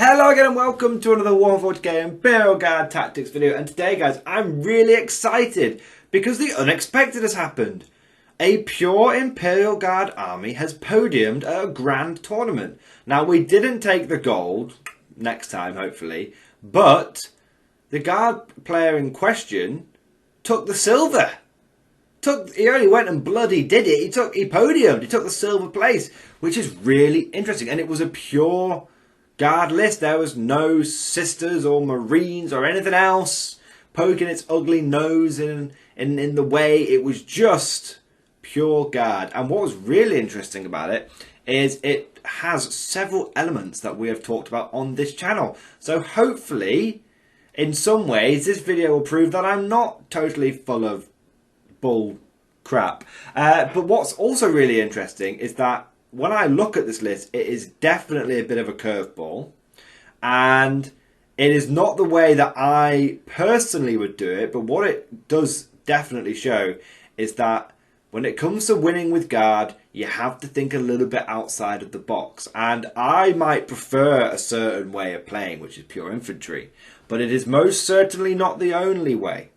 Hello again and welcome to another Warhammer 40k Imperial Guard Tactics video, and today guys I'm really excited because the unexpected has happened. A pure Imperial Guard army has podiumed at a grand tournament. Now we didn't take the gold, next time hopefully, but the Guard player in question took the silver. He only went and bloody did it. He podiumed, he took the silver place, which is really interesting, and it was a pure Guard list. There was no sisters or marines or anything else poking its ugly nose in the way. It was just pure Guard. And what was really interesting about it is it has several elements that we have talked about on this channel. So hopefully, in some ways, this video will prove that I'm not totally full of bull crap. But what's also really interesting is that when I look at this list, it is definitely a bit of a curveball, and it is not the way that I personally would do it, but what it does definitely show is that when it comes to winning with Guard, you have to think a little bit outside of the box, and I might prefer a certain way of playing, which is pure infantry, but it is most certainly not the only way.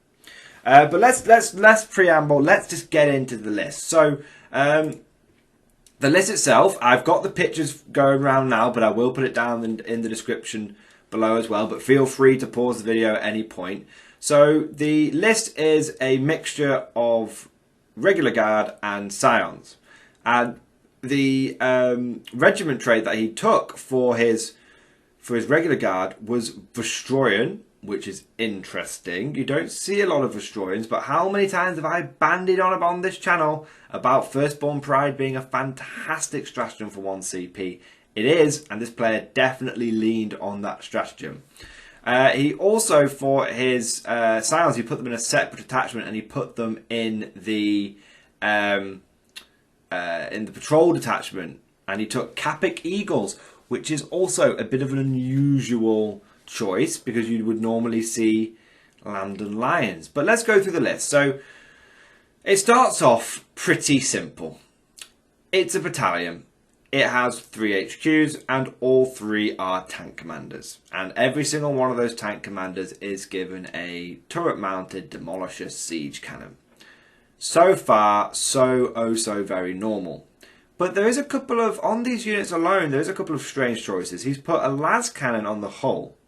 But let's preamble, let's just get into the list. So, the list itself, I've got the pictures going around now, but I will put it down in the description below as well. But feel free to pause the video at any point. So the list is a mixture of regular Guard and Scions. And the regiment trait that he took for his regular Guard was Vostroyan, which is interesting. You don't see a lot of Vostroyans, but how many times have I bandied on this channel about Firstborn Pride being a fantastic stratagem for 1 CP? It is, and this player definitely leaned on that stratagem. He also, for his Scions, he put them in a separate detachment, and he put them in the patrol detachment, and he took Capic Eagles, which is also a bit of an unusual choice because you would normally see London Lions. But let's go through the list. So it starts off pretty simple. It's a battalion. It has 3 HQs and all 3 are tank commanders. And every single one of those tank commanders is given a turret mounted Demolisher siege cannon. So far, so very normal. But there is a couple of, on these units alone, there's a couple of strange choices. He's put a Lascannon on the hull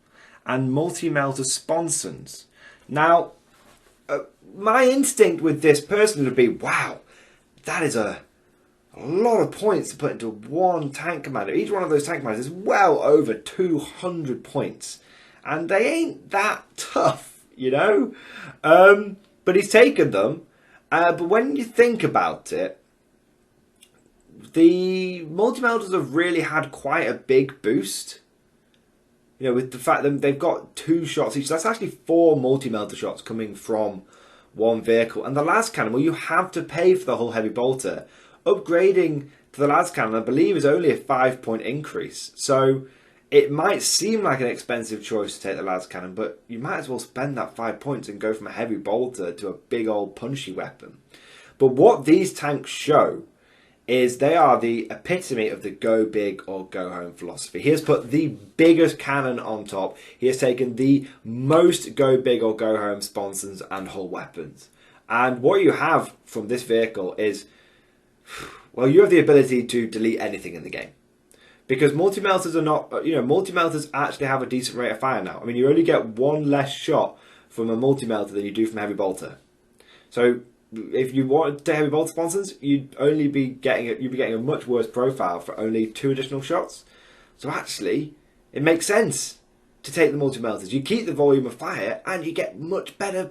and multi-meltas sponsons. Now, my instinct with this person would be, wow, that is a lot of points to put into one tank commander. Each one of those tank commanders is well over 200 points. And they ain't that tough, you know? But he's taken them. But when you think about it, the multi-meltas have really had quite a big boost. You know, with the fact that they've got 2 shots each. So that's actually 4 multi-melta shots coming from one vehicle. And the Lascannon, well, you have to pay for the whole heavy bolter. Upgrading to the Lascannon, I believe, is only a 5-point increase. So it might seem like an expensive choice to take the Lascannon, but you might as well spend that 5 points and go from a heavy bolter to a big old punchy weapon. But what these tanks show is they are the epitome of the go big or go home philosophy. He has put the biggest cannon on top. He has taken the most go big or go home sponsons and hull weapons. And what you have from this vehicle is, well, you have the ability to delete anything in the game. Because multi-meltas are not, you know, multi-meltas actually have a decent rate of fire now. I mean, you only get 1 less shot from a multi-melta than you do from a heavy bolter. So if you wanted to heavy bolter sponsons, you'd be getting a much worse profile for only 2 additional shots. So actually, it makes sense to take the multi-meltas. You keep the volume of fire, and you get much better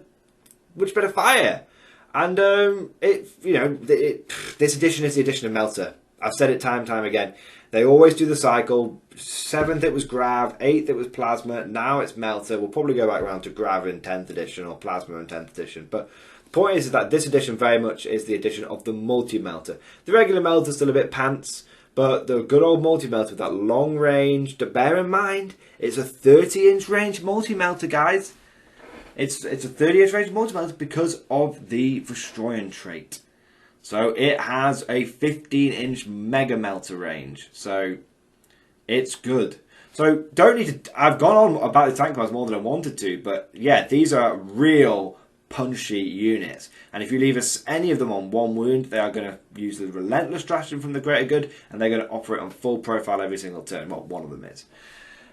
fire. And this edition is the edition of Melter. I've said it time and time again. They always do the cycle. 7th it was Grav, 8th it was Plasma. Now it's Melter. We'll probably go back around to Grav in 10th edition or Plasma in 10th edition, but the point is that this edition very much is the edition of the multi-melta. The regular melta is still a bit pants, but the good old multi-melta with that long range, to bear in mind, it's a 30-inch range multi-melta, guys. It's a 30-inch range multi-melta because of the Vostroyan trait. So it has a 15-inch mega melta range. So it's good. So don't need to. I've gone on about the tank commands more than I wanted to, but yeah, these are real punchy units. And if you leave us any of them on 1 wound, they are going to use the relentless stratagem from the greater good, and they're going to operate on full profile every single turn. Well, one of them is.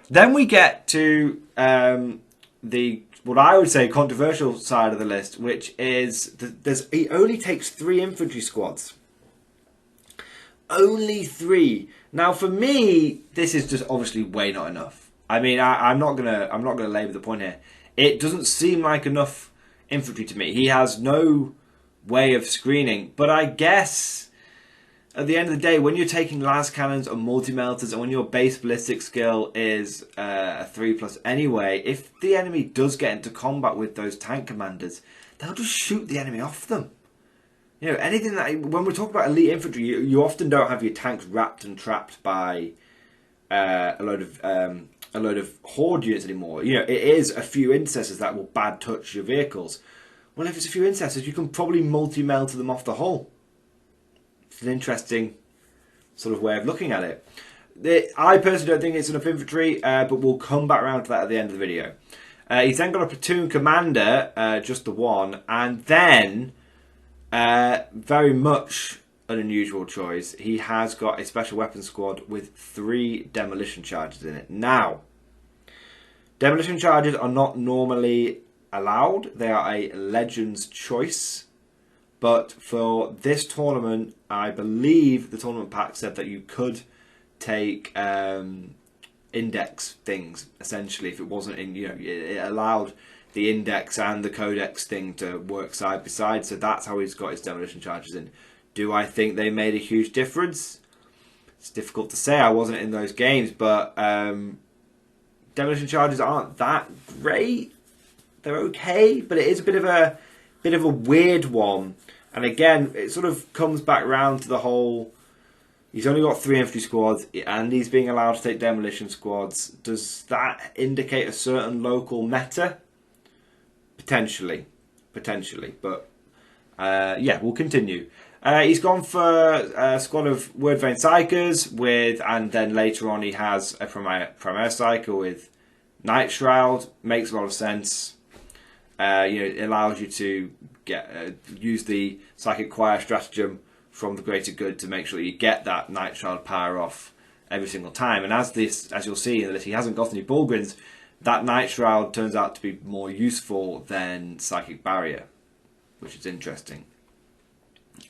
Then we get to the what I would say controversial side of the list, which is he only takes 3 infantry squads. Only 3. Now, for me, this is just obviously way not enough. I mean, I'm not gonna labour the point here. It doesn't seem like enough infantry to me. He has no way of screening, but I guess at the end of the day, when you're taking Lascannons and multi-meltas, and when your base ballistic skill is a 3+ anyway, if the enemy does get into combat with those tank commanders, they'll just shoot the enemy off them. You know, anything that, when we're talking about elite infantry, you often don't have your tanks wrapped and trapped by a load of horde units anymore. You know, it is a few intercessors that will bad touch your vehicles. Well, if it's a few intercessors, you can probably multi-melta them off the hull. It's an interesting sort of way of looking at it. I personally don't think it's enough infantry, but we'll come back around to that at the end of the video. He's then got a platoon commander, just the one, and then very much an unusual choice. He has got a special weapons squad with 3 demolition charges in it. Now, demolition charges are not normally allowed. They are a Legends choice. But for this tournament, I believe the tournament pack said that you could take index things, essentially, if it wasn't in, you know, it allowed the index and the codex thing to work side by side. So that's how he's got his demolition charges in. Do I think they made a huge difference? It's difficult to say. I wasn't in those games, but demolition charges aren't that great. They're okay, but it is a bit of a weird one. And again, it sort of comes back round to the whole, he's only got 3 infantry squads and he's being allowed to take demolition squads. Does that indicate a certain local meta? Potentially. But yeah, we'll continue. He's gone for a squad of word vein psykers with, and then later on he has a primaire psyker with Night Shroud. Makes a lot of sense. You know, it allows you to get use the psychic choir stratagem from the greater good to make sure that you get that Night Shroud power off every single time. And as you'll see in the list, he hasn't got any Bulgrins. That Night Shroud turns out to be more useful than Psychic Barrier, which is interesting.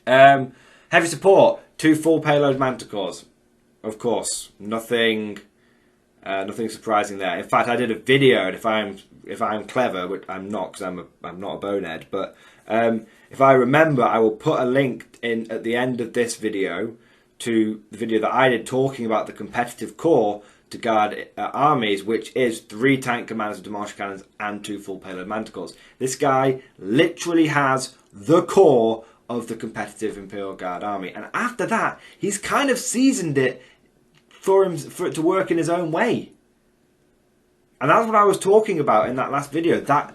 Heavy support, 2 full payload manticores. Of course, nothing surprising there. In fact, I did a video, and if I'm clever, which I'm not because I'm not a bonehead, but if I remember, I will put a link in at the end of this video to the video that I did talking about the competitive core to guard armies, which is 3 tank commanders with Demolisher cannons and 2 full payload manticores. This guy literally has the core of the competitive Imperial Guard army, and after that, he's kind of seasoned it for it to work in his own way. And that's what I was talking about in that last video. That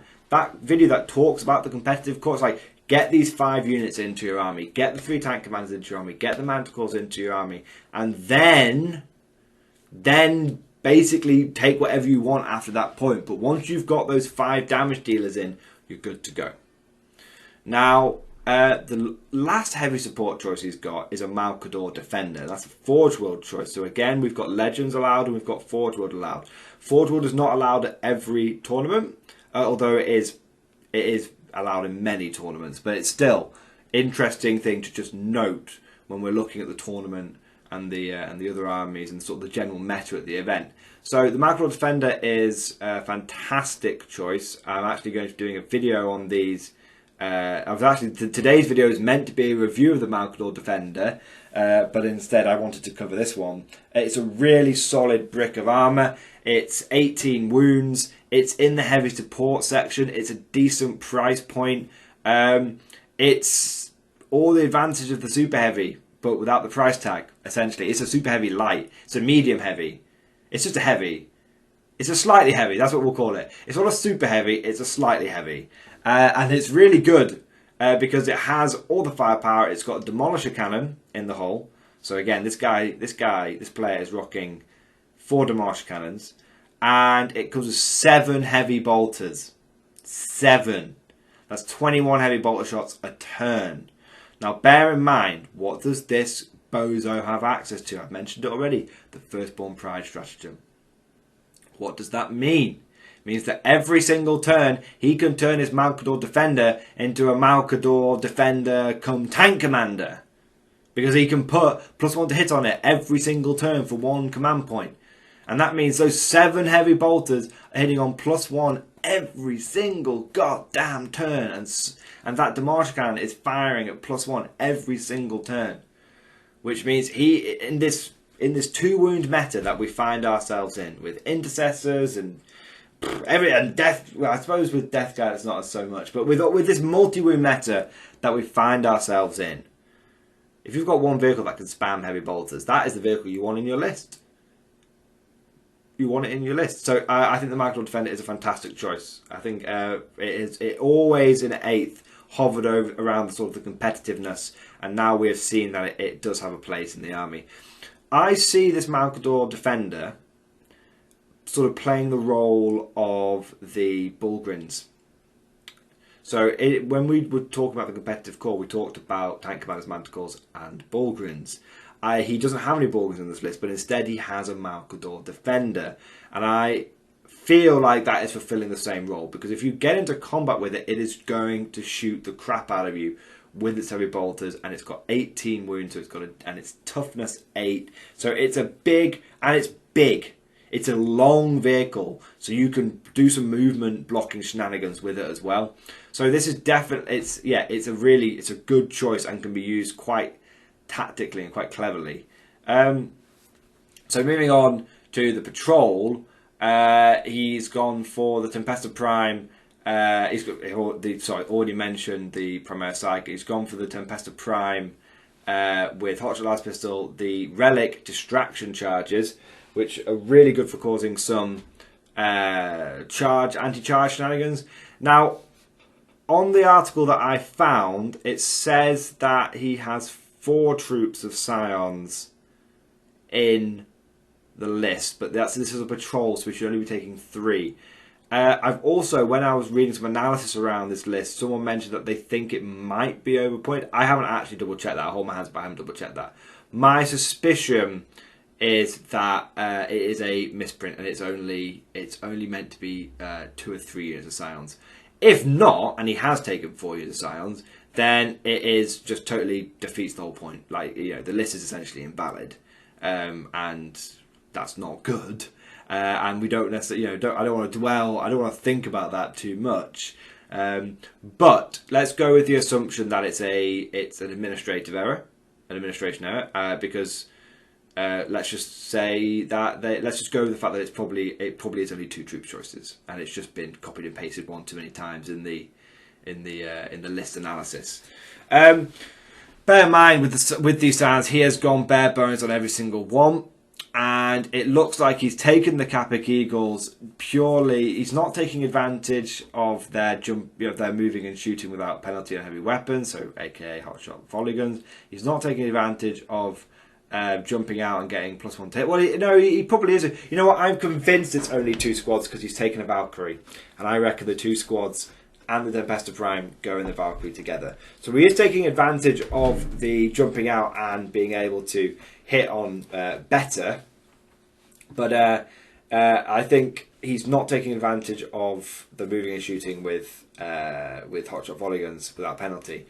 video that talks about the competitive core. It's like, get these 5 units into your army, get the 3 tank commanders into your army, get the manticores into your army, and then basically take whatever you want after that point. But once you've got those 5 damage dealers in, you're good to go. Now, the last heavy support choice he's got is a Malcador Defender. That's a Forge World choice. So again, we've got Legends allowed and we've got Forge World allowed. Forge World is not allowed at every tournament, although it is allowed in many tournaments. But it's still interesting thing to just note when we're looking at the tournament and the other armies and sort of the general meta at the event. So the Malcador Defender is a fantastic choice. I'm actually going to be doing a video on these. Today's video is meant to be a review of the Malcador Defender, but instead I wanted to cover this one. It's a really solid brick of armour. It's 18 wounds. It's in the heavy support section. It's a decent price point. It's all the advantage of the super heavy, but without the price tag, essentially. It's a super heavy light. It's a medium heavy. It's just a heavy. It's a slightly heavy, that's what we'll call it. It's not a super heavy, it's a slightly heavy. And it's really good because it has all the firepower. It's got a Demolisher cannon in the hull. So again, this player is rocking 4 Demolisher cannons, and it comes with 7 heavy bolters. 7. That's 21 heavy bolter shots a turn. Now bear in mind, what does this bozo have access to? I've mentioned it already. The Firstborn Pride stratagem. What does that mean? It means that every single turn he can turn his Malcador Defender into a Malcador Defender come tank commander. Because he can put +1 to hit on it every single turn for 1 command point. And that means those 7 heavy bolters are hitting on +1 every single goddamn turn. And that Demolisher cannon is firing at +1 every single turn. Which means he, in this 2 wound meta that we find ourselves in, with intercessors and death, well, I suppose with Death Guard it's not so much, but with this multi-wound meta that we find ourselves in, if you've got one vehicle that can spam heavy bolters, that is the vehicle you want in your list. You want it in your list. So I think the Malcador Defender is a fantastic choice. I think it always in 8th hovered around the sort of the competitiveness, and now we have seen that it does have a place in the army. I see this Malcador Defender sort of playing the role of the Bullgrins. So when we were talking about the competitive core, we talked about Tank Commanders, Manticores and Bullgrins. He doesn't have any Bullgrins in this list, but instead he has a Malcador Defender. And I feel like that is fulfilling the same role, because if you get into combat with it, it is going to shoot the crap out of you with its heavy bolters, and it's got 18 wounds, so and it's toughness 8. So it's a big, and it's big. It's a long vehicle, so you can do some movement blocking shenanigans with it as well. So this is definitely, it's a good choice and can be used quite tactically and quite cleverly. So moving on to the patrol, he's gone for the Tempesta Prime. Already mentioned the Primaire Psyker. He's gone for the Tempesta Prime with Hotshot Laspistol, the Relic Distraction Charges, which are really good for causing some anti-charge shenanigans. Now, on the article that I found, it says that he has 4 troops of Scions in the list, but this is a patrol, so we should only be taking 3. I've also, when I was reading some analysis around this list, someone mentioned that they think it might be overpointed. I haven't actually double checked that. I hold my hands up, I haven't double checked that. My suspicion is that it is a misprint, and it's only meant to be 2 or 3 years of Scions. If not, and he has taken 4 years of Scions, then it is just totally defeats the whole point. Like, the list is essentially invalid, and that's not good. And we don't necessarily, I don't want to dwell, I don't want to think about that too much. But let's go with the assumption that it's an administration error, because let's just say that let's just go with the fact that it probably is only 2 troop choices, and it's just been copied and pasted one too many times in the list analysis. Bear in mind with these sounds, he has gone bare bones on every single one. And it looks like he's taken the Capic Eagles purely. He's not taking advantage of their their moving and shooting without penalty on heavy weapons, so aka hotshot volley guns. He's not taking advantage of jumping out and getting +1 to hit. Well, he probably is. You know what? I'm convinced it's only 2 squads because he's taken a Valkyrie, and I reckon the 2 squads and the Tempesta Prime go in the Valkyrie together. So he is taking advantage of the jumping out and being able to hit on better, but I think he's not taking advantage of the moving and shooting with hotshot volley guns without penalty.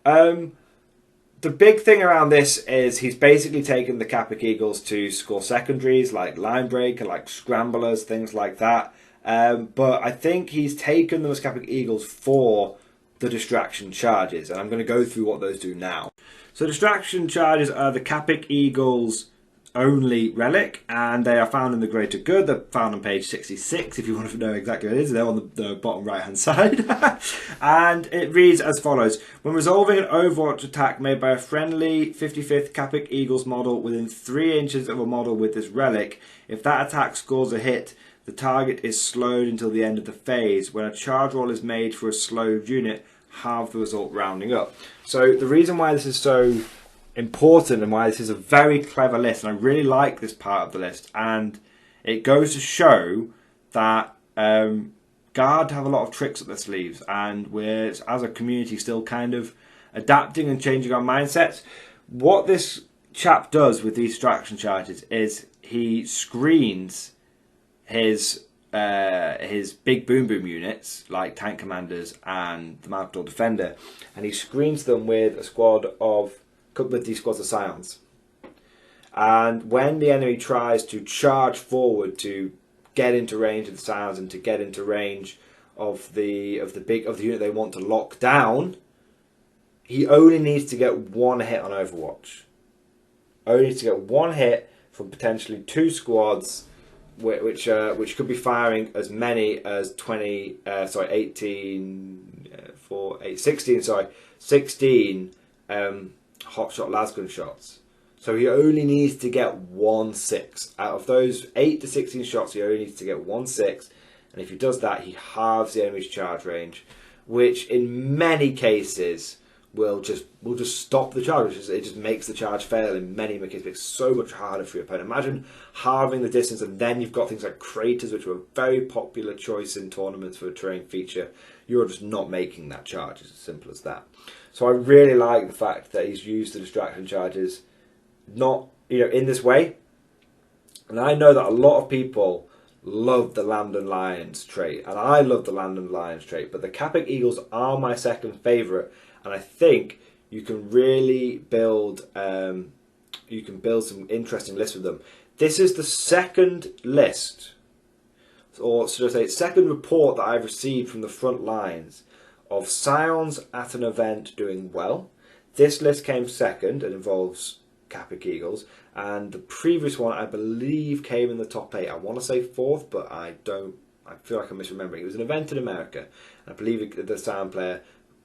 The big thing around this is he's basically taken the Capic Eagles to score secondaries like line breaker, like scramblers, things like that. But I think he's taken those Capic Eagles for the distraction charges, and I'm going to go through what those do now. So distraction charges are the Capic Eagles only relic, and they are found in the Greater Good. They're found on page 66 if you want to know exactly what it is. They're on the bottom right hand side. And it reads as follows: when resolving an Overwatch attack made by a friendly 55th Capic Eagles model within 3 inches of a model with this relic, if that attack scores a hit, the target is slowed until the end of the phase. When a charge roll is made for a slowed unit, halve the result rounding up. So the reason why this is so important and why this is a very clever list, and I really like this part of the list, and It goes to show that Guard have a lot of tricks up their sleeves, and we're, as a community, still kind of adapting and changing our mindsets. What this chap does with these distraction charges is he screens his big boom units, like tank commanders and the Multi-meltas defender, and he screens them with these squads of Scions. And when the enemy tries to charge forward to get into range of the Scions and to get into range of the unit they want to lock down, he only needs to get one hit on Overwatch. Only needs to get one hit from potentially two squads, which could be firing as many as 16 hotshot Lasgun shots. So he only needs to get 1 6. Out of those 8 to 16 shots, he only needs to get 1 6. And if he does that, he halves the enemy's charge range, which in many cases will just stop the charge. It just makes the charge fail in many cases. It makes it so much harder for your opponent. Imagine halving the distance, and then you've got things like craters, which were a very popular choice in tournaments for a terrain feature. You're just not making that charge. It's as simple as that. So I really like the fact that he's used the distraction charges not in this way. And I know that a lot of people love the Land and Lions trait, and I love the Land and Lions trait, but the Capic Eagles are my second favourite, and I think you can really build some interesting lists with them. This is the second list, or should I say second report that I've received from the front lines of Scions at an event doing well. This list came second and involves Capic Eagles, and the previous one I believe came in the top 8. I want to say 4th, but I feel like I'm misremembering. It was an event in America, and I believe the Scion player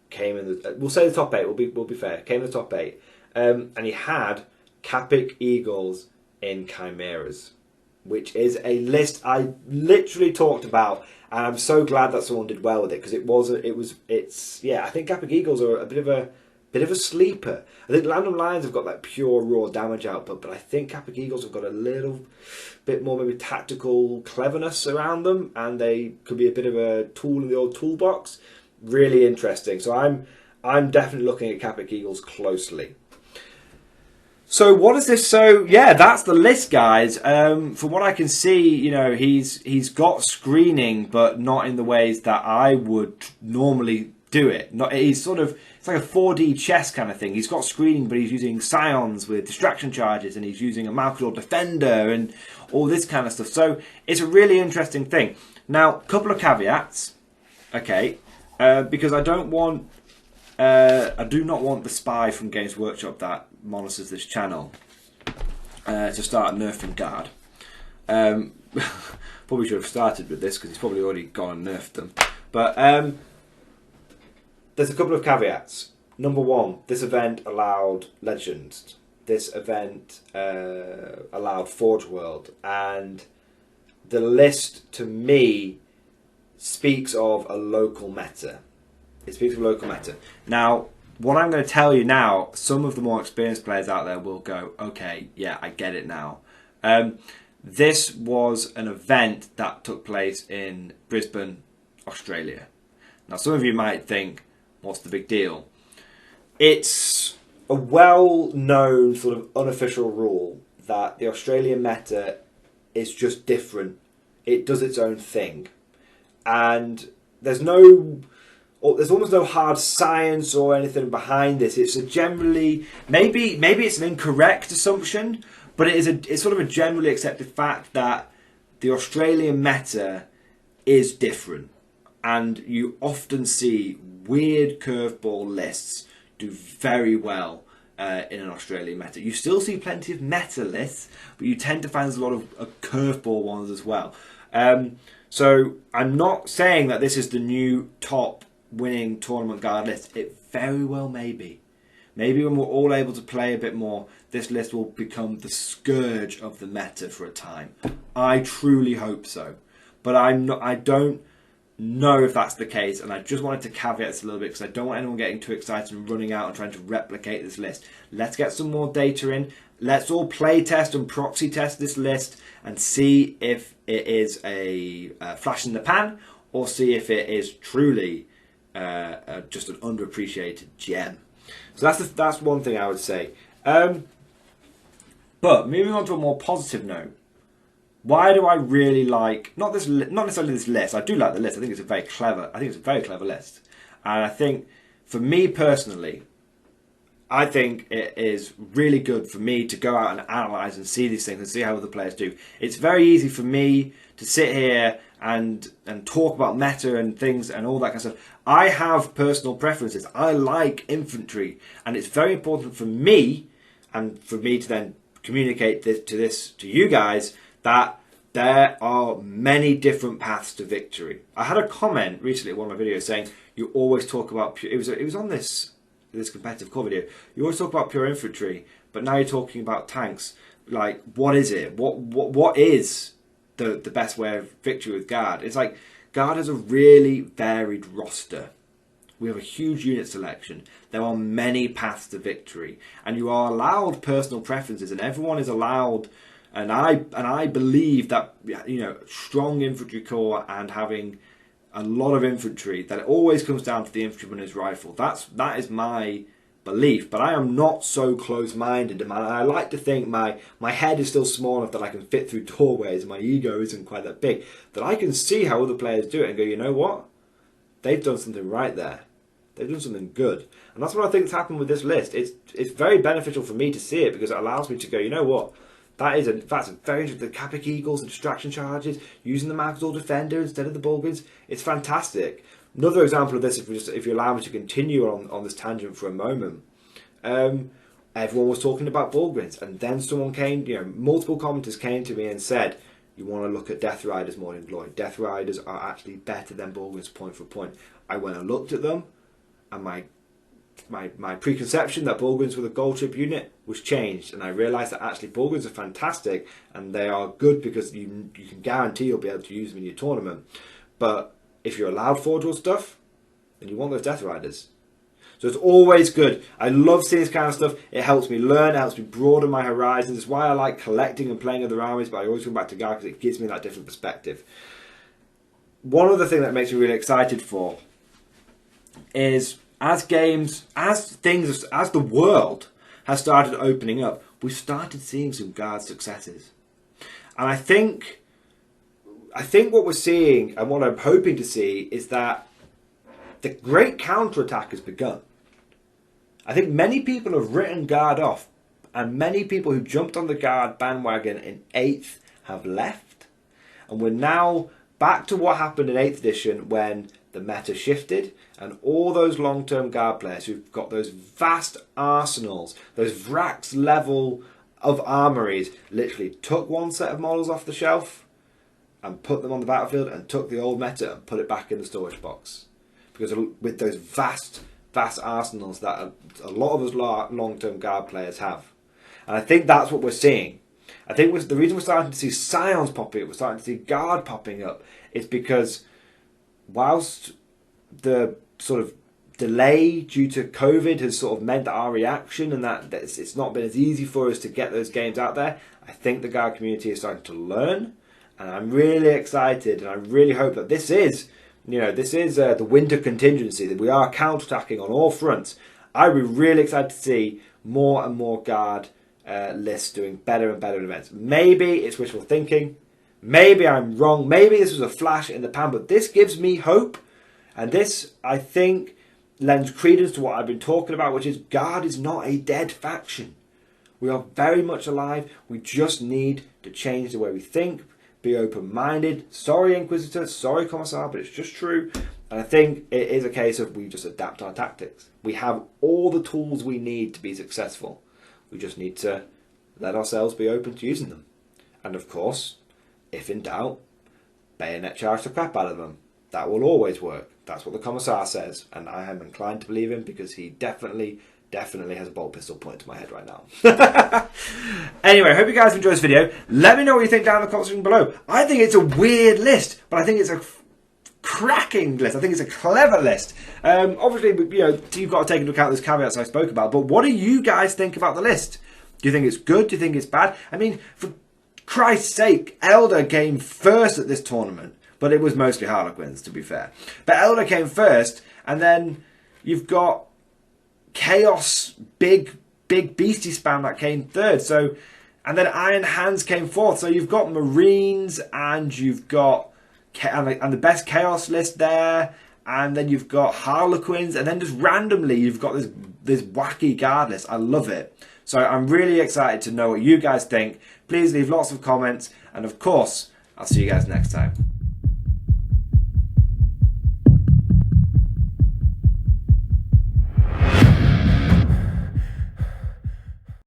came in we'll say the top 8, we'll be fair, came in the top 8, and he had Capic Eagles in Chimeras, which is a list I literally talked about, and I'm so glad that someone did well with it, because I think Capic Eagles are a bit of a sleeper. I think Land and Lions have got that pure raw damage output, but I think Capic Eagles have got a little bit more maybe tactical cleverness around them, and they could be a bit of a tool in the old toolbox. Really interesting. So I'm definitely looking at Capic Eagles closely. So what is this? So yeah, that's the list, guys. From what I can see, he's got screening, but not in the ways that I would normally do it. It's like a 4D chess kind of thing. He's got screening, but he's using Scions with distraction charges, and he's using a Multi-meltas defender and all this kind of stuff. So it's a really interesting thing. Now, a couple of caveats, okay, because I do not want the spy from Games Workshop that monitors this channel to start nerfing Guard. Probably should have started with this, because he's probably already gone and nerfed them. But there's a couple of caveats. Number one, this event allowed Legends. This event allowed Forge World. And the list, to me, speaks of a local meta. It speaks of a local meta. Now, what I'm going to tell you now, some of the more experienced players out there will go, okay, yeah, I get it now. This was an event that took place in Brisbane, Australia. Now, some of you might think, what's the big deal? It's a well-known sort of unofficial rule that the Australian meta is just different. It does its own thing. And there's almost no hard science or anything behind this. It's a generally, maybe it's an incorrect assumption, but it's sort of a generally accepted fact that the Australian meta is different. And you often see weird curveball lists do very well in an Australian meta. You still see plenty of meta lists, but you tend to find there's a lot of curveball ones as well. So I'm not saying that this is the new top winning tournament Guard list. It very well may be. Maybe when we're all able to play a bit more, this list will become the scourge of the meta for a time. I truly hope so. But I don't know if that's the case, and I just wanted to caveat this a little bit because I don't want anyone getting too excited and running out and trying to replicate this list. Let's get some more data in. Let's all play test and proxy test this list and see if it is a flash in the pan, or see if it is truly just an underappreciated gem. So that's one thing I would say. But moving on to a more positive note, why do I really like not necessarily this list? I do like the list. I think it's a very clever list, and I think for me personally, I think it is really good for me to go out and analyse and see these things and see how other players do. It's very easy for me to sit here and talk about meta and things and all that kind of stuff. I have personal preferences. I like infantry, and it's very important for me, and for me to then communicate this to you guys, that there are many different paths to victory. I had a comment recently in one of my videos saying you always talk about it was on this competitive core video. You always talk about pure infantry, but now you're talking about tanks. Like, what is it? What is the best way of victory with Guard? It's like Guard has a really varied roster. We have a huge unit selection. There are many paths to victory, and you are allowed personal preferences, and everyone is allowed. And I believe that, you know, strong infantry corps and having a lot of infantry, that it always comes down to the infantryman's rifle. That is my belief, but I am not so close-minded, and I like to think my head is still small enough that I can fit through doorways, and my ego isn't quite that big, that I can see how other players do it and go, you know what? They've done something right there. They've done something good. And that's what I think has happened with this list. It's very beneficial for me to see it, because it allows me to go, you know what? That's a very interesting. The Capic Eagles and distraction charges, using the Magzor Defender instead of the Bulgins. It's fantastic. Another example of this, if you allow me to continue on this tangent for a moment, everyone was talking about Bulgins, and then someone came, you know, multiple commenters came to me and said, you want to look at Death Riders more in glory. Death Riders are actually better than Bulgins point for point. I went and looked at them, and my preconception that Bulgins were the gold chip unit was changed, and I realised that actually Bulgins are fantastic, and they are good because you can guarantee you'll be able to use them in your tournament. But if you're allowed Forge World stuff, then you want those Death Riders. So it's always good. I love seeing this kind of stuff. It helps me learn, it helps me broaden my horizons. It's why I like collecting and playing other armies, but I always come back to Guard because it gives me that different perspective. One other thing that makes me really excited for is as the world has started opening up, we've started seeing some Guard successes. And I think what we're seeing, and what I'm hoping to see, is that the great counterattack has begun. I think many people have written Guard off, and many people who jumped on the Guard bandwagon in 8th have left. And we're now back to what happened in 8th edition when the meta shifted, and all those long-term Guard players who've got those vast arsenals, those Vrax level of armories, literally took one set of models off the shelf and put them on the battlefield, and took the old meta and put it back in the storage box. Because with those vast arsenals that a lot of us long-term Guard players have. And I think that's what we're seeing. I think the reason we're starting to see Scions popping up, we're starting to see Guard popping up, is because whilst the sort of delay due to COVID has sort of meant that our reaction and that it's not been as easy for us to get those games out there, I think the Guard community is starting to learn, and I'm really excited, and I really hope that this is the winter contingency, that we are counterattacking on all fronts. I'd be really excited to see more and more Guard lists doing better and better events. Maybe it's wishful thinking. Maybe I'm wrong. Maybe this was a flash in the pan, but this gives me hope. And this, I think, lends credence to what I've been talking about, which is Guard is not a dead faction. We are very much alive. We just need to change the way we think, be open-minded. Sorry, Inquisitor. Sorry, Commissar, but it's just true. And I think it is a case of we just adapt our tactics. We have all the tools we need to be successful. We just need to let ourselves be open to using them. And of course, if in doubt, bayonet charge the crap out of them. That will always work. That's what the Commissar says, and I am inclined to believe him, because he definitely has a bolt pistol pointed to my head right now. Anyway, I hope you guys enjoyed this video. Let me know what you think down in the comment section below. I think it's a weird list, but I think it's a cracking list. I think it's a clever list. Obviously, you know, you've got to take into account those caveats I spoke about. But what do you guys think about the list? Do you think it's good? Do you think it's bad? I mean, for Christ's sake, Elder came first at this tournament. But it was mostly Harlequins, to be fair. But Elder came first, and then you've got Chaos, big beastie spam that came third. So, and then Iron Hands came fourth. So you've got Marines, and you've got and the best Chaos list there, and then you've got Harlequins, and then just randomly you've got this wacky guard list. I love it. So I'm really excited to know what you guys think. Please leave lots of comments, and of course, I'll see you guys next time.